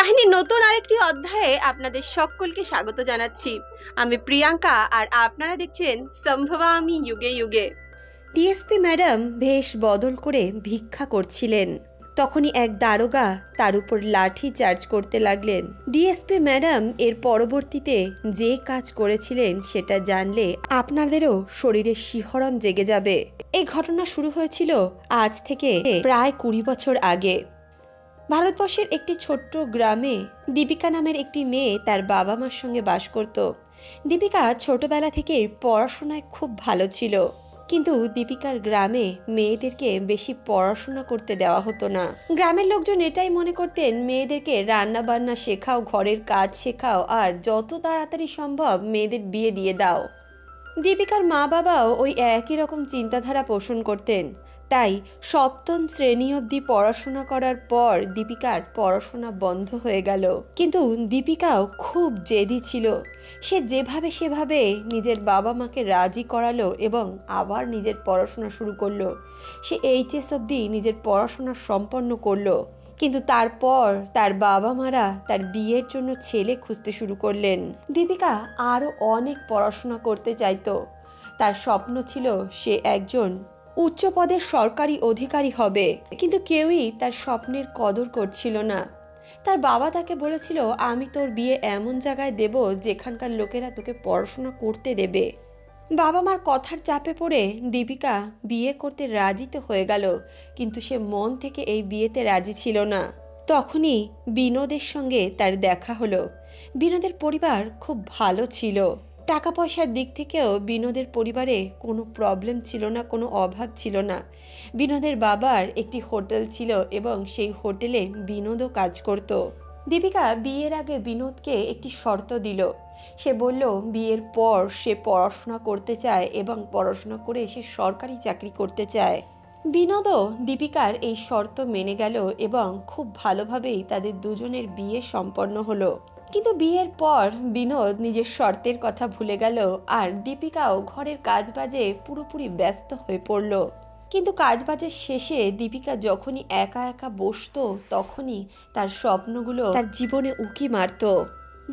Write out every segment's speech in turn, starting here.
কাহিনীর নতুন আরেকটি অধ্যায়ে আপনাদের সকলকে স্বাগত জানাচ্ছি। আমি প্রিয়াঙ্কা আর আপনারা দেখছেন সম্ভবামি যুগে যুগে। ডিএসপি ম্যাডাম বেশ বদল করে ভিক্ষা করছিলেন। তখনই এক দারোগা তার উপর লাঠি চার্জ করতে লাগলেন। ডিএসপি ম্যাডাম এর পরবর্তীতে যে কাজ করেছিলেন সেটা জানলে আপনাদেরও শরীরে শিহরণ জেগে যাবে। এই ঘটনা শুরু হয়েছিল আজ থেকে প্রায় 20 বছর আগে। ভারতবর্ষের একটি ছোট্ট গ্রামে দীপিকা নামের একটি মেয়ে তার বাবা মার সঙ্গে বাস করত। দীপিকা ছোটবেলা থেকেই পড়াশোনায় খুব ভালো ছিল, কিন্তু দীপিকার গ্রামে মেয়েদেরকে বেশি পড়াশোনা করতে দেওয়া হতো না। গ্রামের লোকজন এটাই মনে করতেন মেয়েদেরকে রান্না বান্না শেখাও, ঘরের কাজ শেখাও, আর যত তাড়াতাড়ি সম্ভব মেয়েদের বিয়ে দিয়ে দাও। দীপিকার মা বাবাও ওই একই রকম চিন্তাধারা পোষণ করতেন। তাই সপ্তম শ্রেণী অবধি পড়াশোনা করার পর দীপিকার পড়াশোনা বন্ধ হয়ে গেল। কিন্তু দীপিকাও খুব জেদি ছিল। সে যেভাবে সেভাবে নিজের বাবা মাকে রাজি করালো এবং আবার নিজের পড়াশোনা শুরু করলো। সে এইচএস অবধি নিজের পড়াশোনা সম্পন্ন করলো। কিন্তু তারপর তার বাবা মারা তার বিয়ের জন্য ছেলে খুঁজতে শুরু করলেন। দীপিকা আরও অনেক পড়াশোনা করতে চাইতো। তার স্বপ্ন ছিল সে একজন উচ্চ পদের সরকারি অধিকারী হবে, কিন্তু কেউই তার স্বপ্নের কদর করছিল না। তার বাবা তাকে বলেছিল, আমি তোর বিয়ে এমন জায়গায় দেব যেখানকার লোকেরা তোকে পড়াশোনা করতে দেবে। বাবা মার কথার চাপে পড়ে দীপিকা বিয়ে করতে রাজি তো হয়ে গেল, কিন্তু সে মন থেকে এই বিয়েতে রাজি ছিল না। তখনই বিনোদের সঙ্গে তার দেখা হলো। বিনোদের পরিবার খুব ভালো ছিল। টাকা পয়সার দিক থেকেও বিনোদের পরিবারে কোনো প্রবলেম ছিল না, কোনো অভাব ছিল না। বিনোদের বাবার একটি হোটেল ছিল এবং সেই হোটেলে বিনোদও কাজ করত। দীপিকা বিয়ের আগে বিনোদকে একটি শর্ত দিল। সে বলল বিয়ের পর সে পড়াশোনা করতে চায় এবং পড়াশোনা করে সে সরকারি চাকরি করতে চায়। বিনোদও দীপিকার এই শর্ত মেনে গেল এবং খুব ভালোভাবেই তাদের দুজনের বিয়ে সম্পন্ন হলো। কিন্তু বিয়ের পর বিনোদ নিজের শর্তের কথা ভুলে গেল আর দীপিকাও ঘরের কাজবাজে পুরোপুরি ব্যস্ত হয়ে পড়ল। কিন্তু কাজবাজের শেষে দীপিকা যখনই একা একা বসতো তখনই তার স্বপ্নগুলো তার জীবনে উকি মারত।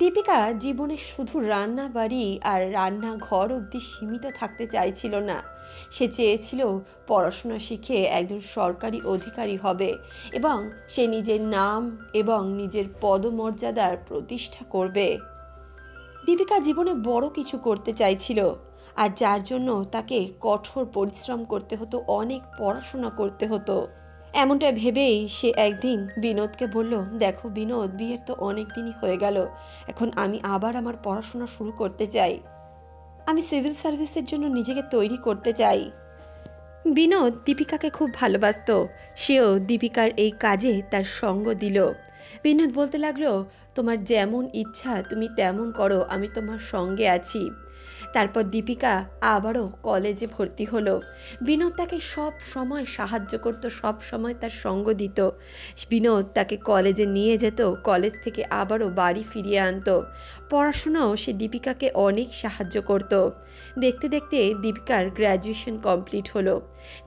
দীপিকা জীবনে শুধু রান্না বাড়ি আর রান্নাঘর অবধি সীমিত থাকতে চাইছিল না। সে চেয়েছিল পড়াশোনা শিখে একজন সরকারি অধিকারী হবে এবং সে নিজের নাম এবং নিজের পদমর্যাদার প্রতিষ্ঠা করবে। দীপিকা জীবনে বড় কিছু করতে চাইছিল, আর যার জন্য তাকে কঠোর পরিশ্রম করতে হতো, অনেক পড়াশোনা করতে হতো। এমনটা ভেবেই সে একদিন বিনোদকে বলল, দেখো বিনোদ, বিয়ের তো অনেক দিনই হয়ে গেল, এখন আমি আবার আমার পড়াশোনা শুরু করতে চাই। আমি সিভিল সার্ভিসের জন্য নিজেকে তৈরি করতে চাই। বিনোদ দীপিকাকে খুব ভালোবাসত। সেও দীপিকার এই কাজে তার সঙ্গ দিল। বিনোদ বলতে লাগলো, তোমার যেমন ইচ্ছা তুমি তেমন করো, আমি তোমার সঙ্গে আছি। তারপর দীপিকা আবারও কলেজে ভর্তি হলো। বিনোদ তাকে সব সময় সাহায্য করত, সব সময় তার সঙ্গ দিত। বিনোদ তাকে কলেজে নিয়ে যেত, কলেজ থেকে আবারও বাড়ি ফিরিয়ে আনতো। পড়াশোনাও সে দীপিকাকে অনেক সাহায্য করত। দেখতে দেখতে দীপিকার গ্র্যাজুয়েশন কমপ্লিট হলো।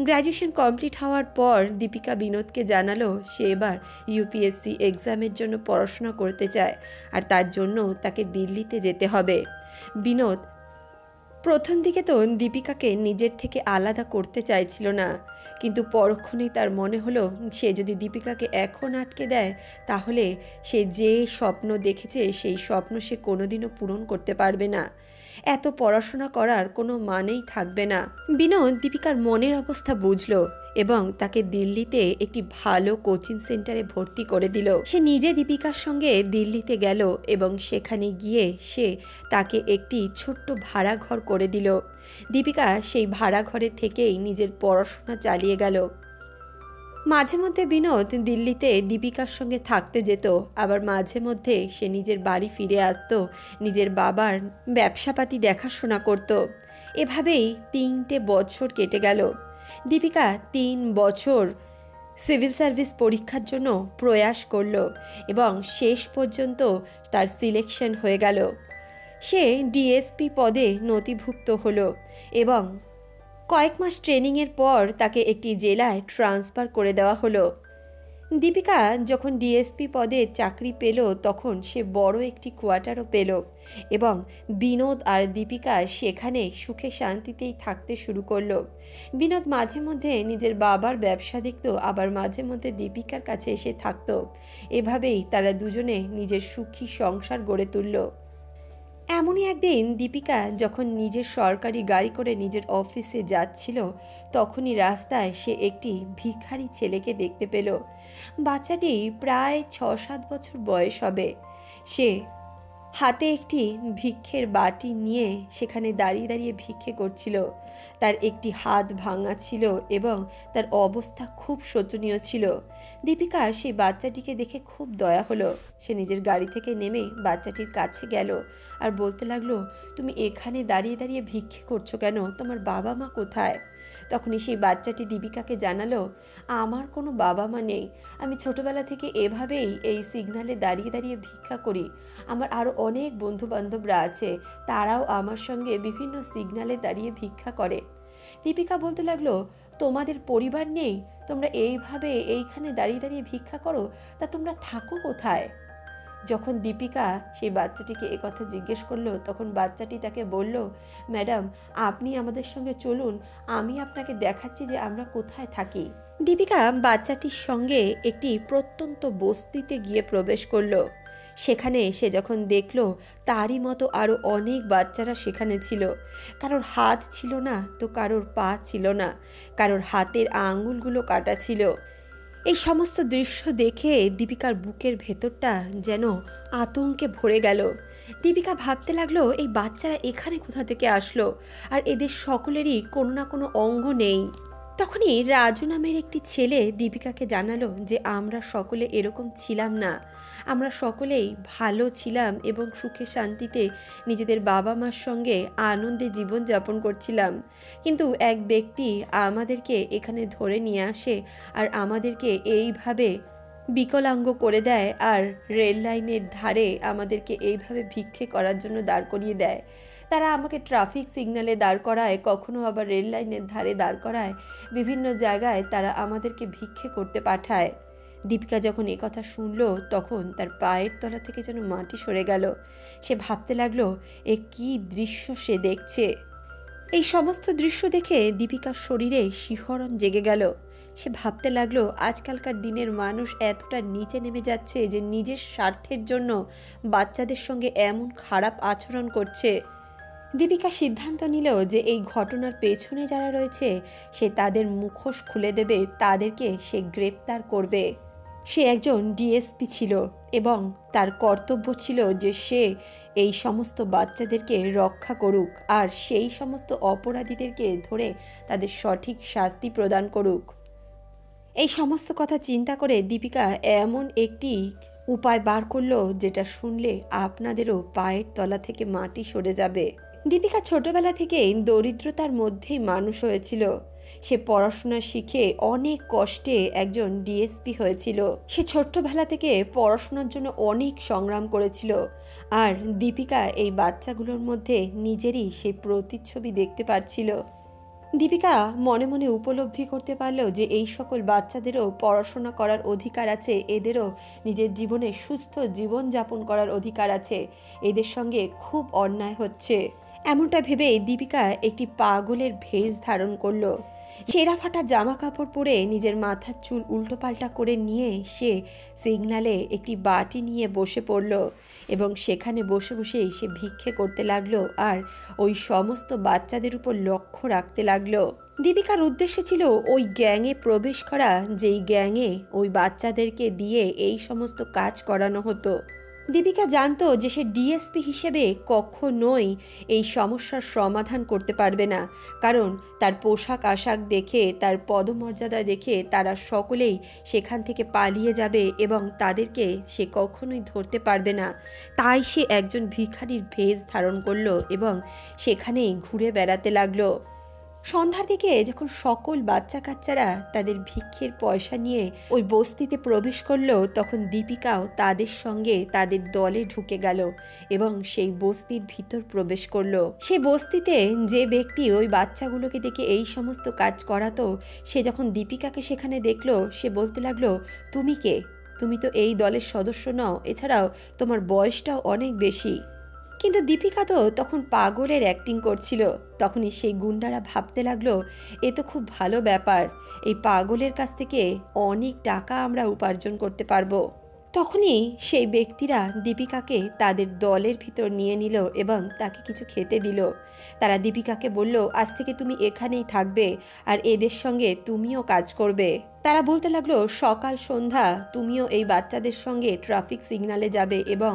গ্র্যাজুয়েশন কমপ্লিট হওয়ার পর দীপিকা বিনোদকে জানালো সে এবার ইউপিএসসি এক্সামের জন্য পড়াশোনা করতে চায়, আর তার জন্য তাকে দিল্লিতে যেতে হবে। বিনোদ প্রথম দিকে তো দীপিকাকে নিজের থেকে আলাদা করতে চাইছিল না, কিন্তু পরক্ষণেই তার মনে হলো সে যদি দীপিকাকে এখন আটকে দেয় তাহলে সে যে স্বপ্ন দেখেছে সেই স্বপ্ন সে কোনোদিনও পূরণ করতে পারবে না। এত পড়াশোনা করার কোনো মানেই থাকবে না। বিনোদ দীপিকার মনের অবস্থা বুঝলো এবং তাকে দিল্লিতে একটি ভালো কোচিং সেন্টারে ভর্তি করে দিল। সে নিজে দীপিকার সঙ্গে দিল্লিতে গেল এবং সেখানে গিয়ে সে তাকে একটি ছোট্ট ভাড়া ঘর করে দিল। দীপিকা সেই ভাড়া ঘরে থেকেই নিজের পড়াশোনা চালিয়ে গেল। মাঝে মধ্যে বিনোদ দিল্লিতে দীপিকার সঙ্গে থাকতে যেত, আবার মাঝে মধ্যে সে নিজের বাড়ি ফিরে আসতো, নিজের বাবার ব্যবসাপাতি দেখাশোনা করত। এভাবেই 3টে বছর কেটে গেল। দীপিকা 3 বছর সিভিল সার্ভিস পরীক্ষার জন্য প্রয়াস করল এবং শেষ পর্যন্ত তার সিলেকশন হয়ে গেল। সে ডিএসপি পদে নথিভুক্ত হলো এবং কয়েক মাস ট্রেনিংয়ের পর তাকে একটি জেলায় ট্রান্সফার করে দেওয়া হলো। দীপিকা যখন ডিএসপি পদে চাকরি পেল তখন সে বড় একটি কোয়ার্টারও পেল এবং বিনোদ আর দীপিকা সেখানে সুখে শান্তিতেই থাকতে শুরু করলো। বিনোদ মাঝে মধ্যে নিজের বাবার ব্যবসা দেখত, আবার মাঝে মধ্যে দীপিকার কাছে এসে থাকতো। এভাবেই তারা দুজনে নিজের সুখী সংসার গড়ে তুলল। এমনই একদিন দীপিকা যখন নিজের সরকারি গাড়ি করে নিজের অফিসে যাচ্ছিল তখনই রাস্তায় সে একটি ভিখারি ছেলেকে দেখতে পেল। বাচ্চাটি প্রায় 6-7 বছর বয়স হবে। সে হাতে একটি ভিক্ষের বাটি নিয়ে সেখানে দাঁড়িয়ে দাঁড়িয়ে ভিক্ষে করছিল। তার একটি হাত ভাঙা ছিল এবং তার অবস্থা খুব শোচনীয় ছিল। দীপিকার সেই বাচ্চাটিকে দেখে খুব দয়া হলো। সে নিজের গাড়ি থেকে নেমে বাচ্চাটির কাছে গেল আর বলতে লাগলো, তুমি এখানে দাঁড়িয়ে দাঁড়িয়ে ভিক্ষে করছো কেন? তোমার বাবা মা কোথায়? তখনই সেই বাচ্চাটি দীপিকাকে জানালো, আমার কোনো বাবা মা নেই। আমি ছোটবেলা থেকে এভাবেই এই সিগন্যালে দাঁড়িয়ে দাঁড়িয়ে ভিক্ষা করি। আমার আরও অনেক বন্ধু বান্ধবরা আছে, তারাও আমার সঙ্গে বিভিন্ন সিগন্যালে দাঁড়িয়ে ভিক্ষা করে। দীপিকা বলতে লাগলো, তোমাদের পরিবার নেই? তোমরা এইভাবে এইখানে দাঁড়িয়ে দাঁড়িয়ে ভিক্ষা করো, তা তোমরা থাকো কোথায়? যখন দীপিকা সেই বাচ্চাটিকে একথা জিজ্ঞেস করলো তখন বাচ্চাটি তাকে বলল, ম্যাডাম আপনি আমাদের সঙ্গে চলুন, আমি আপনাকে দেখাচ্ছি যে আমরা কোথায় থাকি। দীপিকা বাচ্চাটির সঙ্গে একটি প্রত্যন্ত বস্তিতে গিয়ে প্রবেশ করলো। সেখানে সে যখন দেখলো তারই মতো আরও অনেক বাচ্চারা সেখানে ছিল। কারোর হাত ছিল না তো কারোর পা ছিল না, কারোর হাতের আঙুলগুলো কাটা ছিল। এই সমস্ত দৃশ্য দেখে দীপিকার বুকের ভেতরটা যেন আতঙ্কে ভরে গেল। দীপিকা ভাবতে লাগলো, এই বাচ্চারা এখানে কোথা থেকে আসলো আর এদের সকলেরই কোনো না কোনো অঙ্গ নেই। তখনই রাজু নামের একটি ছেলে দীপিকাকে জানালো যে আমরা সকলে এরকম ছিলাম না, আমরা সকলেই ভালো ছিলাম এবং সুখে শান্তিতে নিজেদের বাবা মার সঙ্গে আনন্দে জীবনযাপন করছিলাম। কিন্তু এক ব্যক্তি আমাদেরকে এখানে ধরে নিয়ে আসে আর আমাদেরকে এইভাবে বিকলাঙ্গ করে দেয় আর রেল লাইনের ধারে আমাদেরকে এইভাবে ভিক্ষে করার জন্য দাঁড় করিয়ে দেয়। তারা আমাকে ট্রাফিক সিগন্যালে দাঁড় করায়, কখনো আবার রেল লাইনের ধারে দাঁড় করায়, বিভিন্ন জায়গায় তারা আমাদেরকে ভিক্ষে করতে পাঠায়। দীপিকা যখন কথা শুনলো তখন তার পায়ের তলা থেকে যেন মাটি সরে গেল। সে ভাবতে লাগলো, এ কী দৃশ্য সে দেখছে। এই সমস্ত দৃশ্য দেখে দীপিকার শরীরে শিহরণ জেগে গেল। সে ভাবতে লাগলো, আজকালকার দিনের মানুষ এতটা নিচে নেমে যাচ্ছে যে নিজের স্বার্থের জন্য বাচ্চাদের সঙ্গে এমন খারাপ আচরণ করছে। দীপিকা সিদ্ধান্ত নিল যে এই ঘটনার পেছনে যারা রয়েছে সে তাদের মুখোশ খুলে দেবে, তাদেরকে সে গ্রেপ্তার করবে। সে একজন ডিএসপি ছিল এবং তার কর্তব্য ছিল যে সে এই সমস্ত বাচ্চাদেরকে রক্ষা করুক আর সেই সমস্ত অপরাধীদেরকে ধরে তাদের সঠিক শাস্তি প্রদান করুক। এই সমস্ত কথা চিন্তা করে দীপিকা এমন একটি উপায় বার করলো যেটা শুনলে আপনাদেরও পায়ের তলা থেকে মাটি সরে যাবে। দীপিকা ছোটবেলা থেকেই দরিদ্রতার মধ্যেই মানুষ হয়েছিল। সে পড়াশোনা শিখে অনেক কষ্টে একজন ডিএসপি হয়েছিল। সে ছোট্টবেলা থেকে পড়াশোনার জন্য অনেক সংগ্রাম করেছিল আর দীপিকা এই বাচ্চাগুলোর মধ্যে নিজেরই সেই প্রতিচ্ছবি দেখতে পাচ্ছিল। দীপিকা মনে মনে উপলব্ধি করতে পারল যে এই সকল বাচ্চাদেরও পড়াশোনা করার অধিকার আছে, এদেরও নিজের জীবনে সুস্থ জীবনযাপন করার অধিকার আছে, এদের সঙ্গে খুব অন্যায় হচ্ছে। এমনটা ভেবে দীপিকা একটি পাগলের ভেষ ধারণ করলো। ছেঁড়া ফাটা জামা কাপড় পরে নিজের মাথার চুল উল্টোপাল্টা করে নিয়ে সে সিগন্যালে একটি বাটি নিয়ে বসে পড়ল এবং সেখানে বসে বসেই সে ভিক্ষে করতে লাগলো আর ওই সমস্ত বাচ্চাদের উপর লক্ষ্য রাখতে লাগলো। দীপিকার উদ্দেশ্য ছিল ওই গ্যাংয়ে প্রবেশ করা, যেই গ্যাংয়ে ওই বাচ্চাদেরকে দিয়ে এই সমস্ত কাজ করানো হতো। দীপিকা জানতো যে সে ডিএসপি হিসেবে কখনোই এই সমস্যার সমাধান করতে পারবে না, কারণ তার পোশাক আশাক দেখে, তার পদমর্যাদা দেখে তারা সকলেই সেখান থেকে পালিয়ে যাবে এবং তাদেরকে সে কখনোই ধরতে পারবে না। তাই সে একজন ভিখারির ভেষ ধারণ করলো এবং সেখানেই ঘুরে বেড়াতে লাগলো। সন্ধ্যার দিকে যখন সকল বাচ্চা কাচ্চারা তাদের ভিক্ষের পয়সা নিয়ে ওই বস্তিতে প্রবেশ করলো, তখন দীপিকাও তাদের সঙ্গে তাদের দলে ঢুকে গেল এবং সেই বস্তির ভিতর প্রবেশ করলো। সে বস্তিতে যে ব্যক্তি ওই বাচ্চাগুলোকে দেখে এই সমস্ত কাজ করাতো, সে যখন দীপিকাকে সেখানে দেখলো, সে বলতে লাগলো, তুমি কে? তুমি তো এই দলের সদস্য নও, এছাড়াও তোমার বয়সটাও অনেক বেশি। কিন্তু দীপিকা তো তখন পাগলের অ্যাক্টিং করছিল। তখনই সেই গুন্ডারা ভাবতে লাগলো, এ তো খুব ভালো ব্যাপার, এই পাগলের কাছ থেকে অনেক টাকা আমরা উপার্জন করতে পারবো। তখনই সেই ব্যক্তিরা দীপিকাকে তাদের দলের ভিতর নিয়ে নিল এবং তাকে কিছু খেতে দিল। তারা দীপিকাকে বলল, আজ থেকে তুমি এখানেই থাকবে আর এদের সঙ্গে তুমিও কাজ করবে। তারা বলতে লাগলো, সকাল সন্ধ্যা তুমিও এই বাচ্চাদের সঙ্গে ট্রাফিক সিগন্যালে যাবে এবং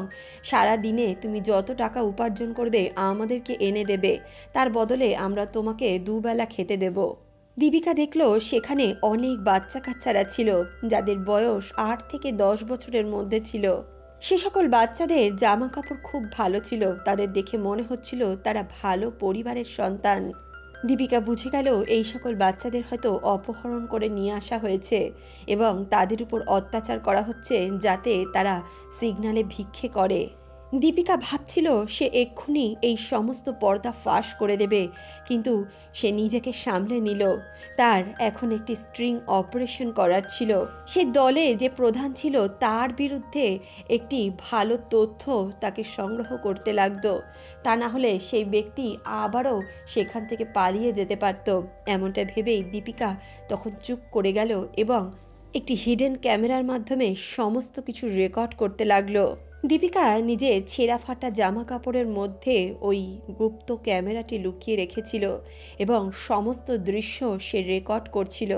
সারা দিনে তুমি যত টাকা উপার্জন করবে আমাদেরকে এনে দেবে, তার বদলে আমরা তোমাকে দুবেলা খেতে দেব। দীপিকা দেখলো সেখানে অনেক বাচ্চা কাচ্চারা ছিল যাদের বয়স 8 থেকে 10 বছরের মধ্যে ছিল। সে সকল বাচ্চাদের জামা কাপড় খুব ভালো ছিল, তাদের দেখে মনে হচ্ছিল তারা ভালো পরিবারের সন্তান। দীপিকা বুঝে গেল এই সকল বাচ্চাদের হয়তো অপহরণ করে নিয়ে আসা হয়েছে এবং তাদের উপর অত্যাচার করা হচ্ছে যাতে তারা সিগন্যালে ভিক্ষে করে। দীপিকা ভাবছিল সে এক্ষুনি এই সমস্ত পর্দা ফাঁস করে দেবে, কিন্তু সে নিজেকে সামলে নিল। তার এখন একটি স্ট্রিং অপারেশন করার ছিল। সে দলের যে প্রধান ছিল তার বিরুদ্ধে একটি ভালো তথ্য তাকে সংগ্রহ করতে লাগতো, তা না হলে সেই ব্যক্তি আবারও সেখান থেকে পালিয়ে যেতে পারত। এমনটা ভেবেই দীপিকা তখন চুপ করে গেল এবং একটি হিডেন ক্যামেরার মাধ্যমে সমস্ত কিছু রেকর্ড করতে লাগলো। দীপিকা নিজের ছেঁড়া ফাটা জামা কাপড়ের মধ্যে ওই গুপ্ত ক্যামেরাটি লুকিয়ে রেখেছিল এবং সমস্ত দৃশ্য সে রেকর্ড করছিল।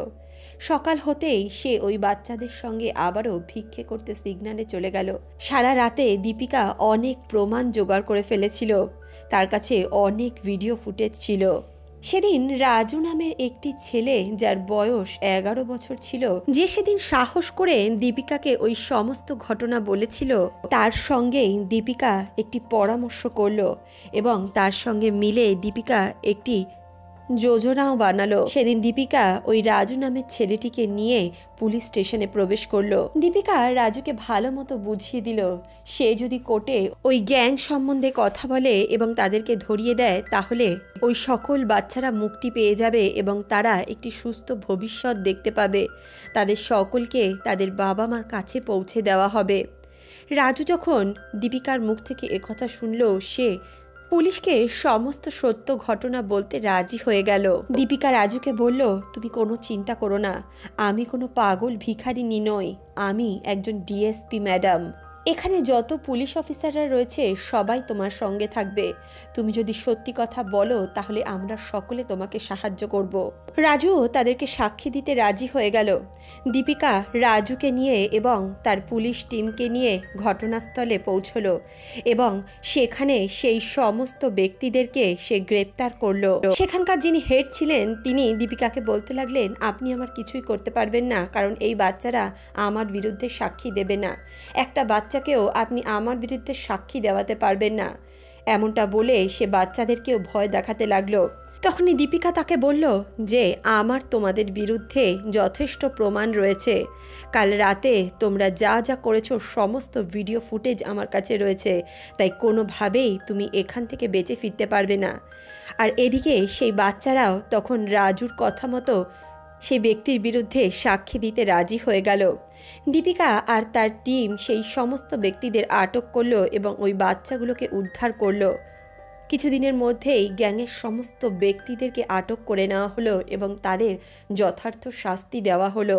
সকাল হতেই সে ওই বাচ্চাদের সঙ্গে আবারও ভিক্ষে করতে সিগন্যালে চলে গেল। সারা রাতে দীপিকা অনেক প্রমাণ জোগাড় করে ফেলেছিল, তার কাছে অনেক ভিডিও ফুটেজ ছিল। সেদিন রাজু নামের একটি ছেলে, যার বয়স 11 বছর ছিল, যে সেদিন সাহস করে দীপিকাকে ওই সমস্ত ঘটনা বলেছিল, তার সঙ্গেই দীপিকা একটি পরামর্শ করল এবং তার সঙ্গে মিলে দীপিকা একটি যোজনাও বানালো। সেদিন দীপিকা ওই রাজু নামের ছেলেটিকে নিয়ে পুলিশ স্টেশনে প্রবেশ করলো। দীপিকা রাজুকে ভালো মতো বুঝিয়ে দিল, সে যদি কোর্টে ওই গ্যাং সম্বন্ধে কথা বলে এবং তাদেরকে ধরিয়ে দেয়, তাহলে ওই সকল বাচ্চারা মুক্তি পেয়ে যাবে এবং তারা একটি সুস্থ ভবিষ্যৎ দেখতে পাবে। তাদের সকলকে তাদের বাবা মার কাছে পৌঁছে দেওয়া হবে। রাজু যখন দীপিকার মুখ থেকে একথা শুনল, সে পুলিশকে সমস্ত সত্য ঘটনা বলতে রাজি হয়ে গেল। দীপিকা রাজুকে বলল, তুমি কোনো চিন্তা করো না, আমি কোনো পাগল ভিখারিনী নই, আমি একজন ডিএসপি ম্যাডাম। এখানে যত পুলিশ অফিসাররা রয়েছে সবাই তোমার সঙ্গে থাকবে। তুমি যদি সত্যি কথা বলো তাহলে আমরা সকলে তোমাকে সাহায্য করব। রাজু তাদেরকে সাক্ষী দিতে রাজি হয়ে গেল। দীপিকা রাজুকে নিয়ে এবং তার পুলিশ টিমকে নিয়ে ঘটনাস্থলে পৌঁছলো এবং সেখানে সেই সমস্ত ব্যক্তিদেরকে সে গ্রেপ্তার করলো। সেখানকার যিনি হেড ছিলেন তিনি দীপিকাকে বলতে লাগলেন, আপনি আমার কিছুই করতে পারবেন না, কারণ এই বাচ্চারা আমার বিরুদ্ধে সাক্ষী দেবে না। একটা বাচ্চাকেও আপনি আমার বিরুদ্ধে সাক্ষী দেওয়াতে পারবেন না। এমনটা বলে সে বাচ্চাদেরকেও ভয় দেখাতে লাগলো। তখনই দীপিকা তাকে বলল যে আমার তোমাদের বিরুদ্ধে যথেষ্ট প্রমাণ রয়েছে। কাল রাতে তোমরা যা যা করেছো সমস্ত ভিডিও ফুটেজ আমার কাছে রয়েছে, তাই কোনোভাবেই তুমি এখান থেকে বেঁচে ফিরতে পারবে না। আর এদিকে সেই বাচ্চারাও তখন রাজুর কথা মতো সেই ব্যক্তির বিরুদ্ধে সাক্ষী দিতে রাজি হয়ে গেল। দীপিকা আর তার টিম সেই সমস্ত ব্যক্তিদের আটক করলো এবং ওই বাচ্চাগুলোকে উদ্ধার করলো। কিছুদিনের মধ্যেই গ্যাংয়ের সমস্ত ব্যক্তিদেরকে আটক করে নেওয়া হলো এবং তাদের যথার্থ শাস্তি দেওয়া হলো।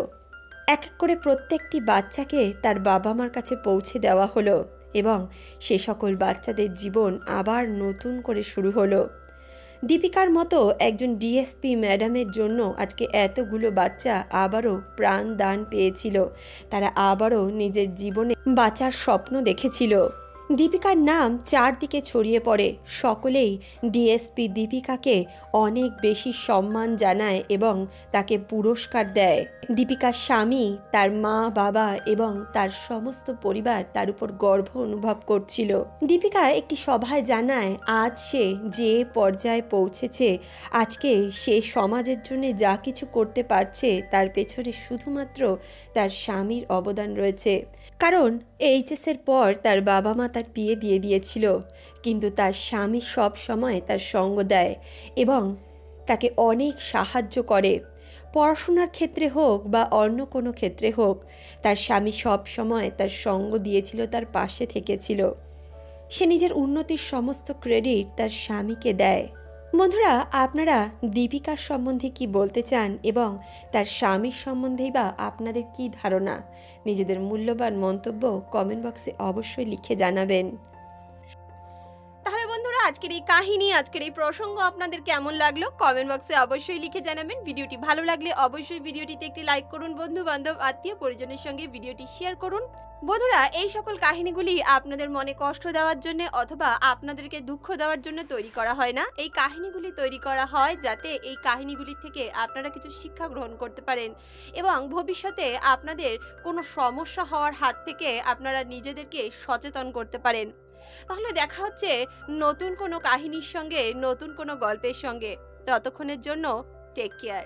এক এক করে প্রত্যেকটি বাচ্চাকে তার বাবা মার কাছে পৌঁছে দেওয়া হলো এবং সে সকল বাচ্চাদের জীবন আবার নতুন করে শুরু হলো। দীপিকার মতো একজন ডিএসপি ম্যাডামের জন্য আজকে এতগুলো বাচ্চা আবারও প্রাণ দান পেয়েছিল। তারা আবারও নিজের জীবনে বাঁচার স্বপ্ন দেখেছিল। দীপিকার নাম চারদিকে ছড়িয়ে পড়ে। সকলেই ডিএসপি দীপিকাকে অনেক বেশি সম্মান জানায় এবং তাকে পুরস্কার দেয়। দীপিকার স্বামী, তার মা বাবা এবং তার সমস্ত পরিবার তার উপর গর্ব অনুভব করছিল। দীপিকা একটি সভায় জানায় আজ সে যে পর্যায়ে পৌঁছেছে, আজকে সে সমাজের জন্য যা কিছু করতে পারছে তার পেছনে শুধুমাত্র তার স্বামীর অবদান রয়েছে। কারণ এইচএসের পর তার বাবা মা তার বিয়ে দিয়ে দিয়েছিল, কিন্তু তার স্বামী সব সময় তার সঙ্গ দেয় এবং তাকে অনেক সাহায্য করে। পড়াশোনার ক্ষেত্রে হোক বা অন্য কোনো ক্ষেত্রে হোক, তার স্বামী সব সময় তার সঙ্গ দিয়েছিল, তার পাশে থেকেছিল। সে নিজের উন্নতির সমস্ত ক্রেডিট তার স্বামীকে দেয়। বন্ধুরা, আপনারা দীপিকার সম্বন্ধে কি বলতে চান এবং তার স্বামীর সম্বন্ধেই বা আপনাদের কি ধারণা? নিজেদের মূল্যবান মন্তব্য কমেন্ট বক্সে অবশ্যই লিখে জানাবেন। তাহলে বন্ধুরা, আজকের এই কাহিনী, আজকের এই প্রসঙ্গ আপনাদের কেমন লাগলো কমেন্ট বক্সে অবশ্যই লিখে জানাবেন। ভিডিওটি ভালো লাগলে অবশ্যই ভিডিওটিতে একটি লাইক করুন, বন্ধু বান্ধব আত্মীয় পরিজনের সঙ্গে ভিডিওটি শেয়ার করুন। বন্ধুরা, এই সকল কাহিনীগুলি আপনাদের মনে কষ্ট দেওয়ার জন্য অথবা আপনাদেরকে দুঃখ দেওয়ার জন্য তৈরি করা হয় না। এই কাহিনীগুলি তৈরি করা হয় যাতে এই কাহিনীগুলি থেকে আপনারা কিছু শিক্ষা গ্রহণ করতে পারেন এবং ভবিষ্যতে আপনাদের কোনো সমস্যা হওয়ার হাত থেকে আপনারা নিজেদেরকে সচেতন করতে পারেন। তাহলে দেখা হচ্ছে নতুন কোনো কাহিনীর সঙ্গে, নতুন কোনো গল্পের সঙ্গে। ততক্ষণের জন্য টেক কেয়ার।